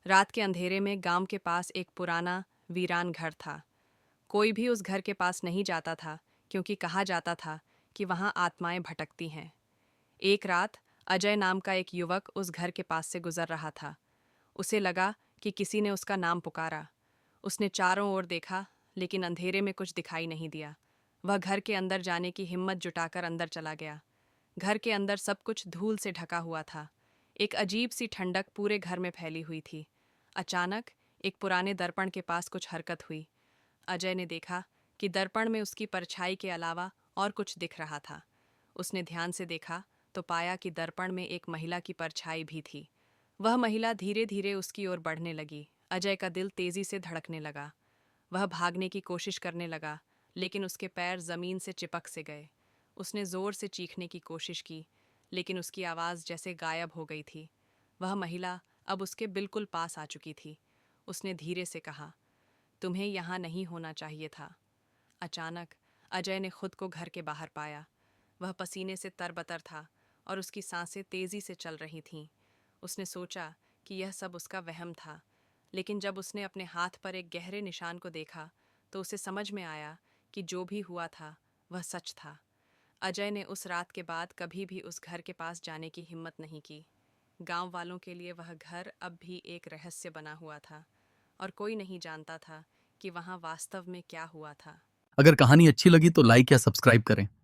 रात के अंधेरे में गांव के पास एक पुराना वीरान घर था। कोई भी उस घर के पास नहीं जाता था, क्योंकि कहा जाता था कि वहां आत्माएं भटकती हैं। एक रात अजय नाम का एक युवक उस घर के पास से गुजर रहा था। उसे लगा कि किसी ने उसका नाम पुकारा। उसने चारों ओर देखा, लेकिन अंधेरे में कुछ दिखाई नहीं दिया। वह घर के अंदर जाने की हिम्मत जुटाकर अंदर चला गया। घर के अंदर सब कुछ धूल से ढका हुआ था। एक अजीब सी ठंडक पूरे घर में फैली हुई थी। अचानक एक पुराने दर्पण के पास कुछ हरकत हुई। अजय ने देखा कि दर्पण में उसकी परछाई के अलावा और कुछ दिख रहा था। उसने ध्यान से देखा तो पाया कि दर्पण में एक महिला की परछाई भी थी। वह महिला धीरे धीरे उसकी ओर बढ़ने लगी। अजय का दिल तेजी से धड़कने लगा। वह भागने की कोशिश करने लगा, लेकिन उसके पैर जमीन से चिपक से गए। उसने जोर से चीखने की कोशिश की, लेकिन उसकी आवाज़ जैसे गायब हो गई थी। वह महिला अब उसके बिल्कुल पास आ चुकी थी। उसने धीरे से कहा, तुम्हें यहाँ नहीं होना चाहिए था। अचानक अजय ने खुद को घर के बाहर पाया। वह पसीने से तरबतर था और उसकी सांसें तेजी से चल रही थीं। उसने सोचा कि यह सब उसका वहम था, लेकिन जब उसने अपने हाथ पर एक गहरे निशान को देखा तो उसे समझ में आया कि जो भी हुआ था वह सच था। अजय ने उस रात के बाद कभी भी उस घर के पास जाने की हिम्मत नहीं की। गांव वालों के लिए वह घर अब भी एक रहस्य बना हुआ था, और कोई नहीं जानता था कि वहां वास्तव में क्या हुआ था। अगर कहानी अच्छी लगी तो लाइक या सब्सक्राइब करें।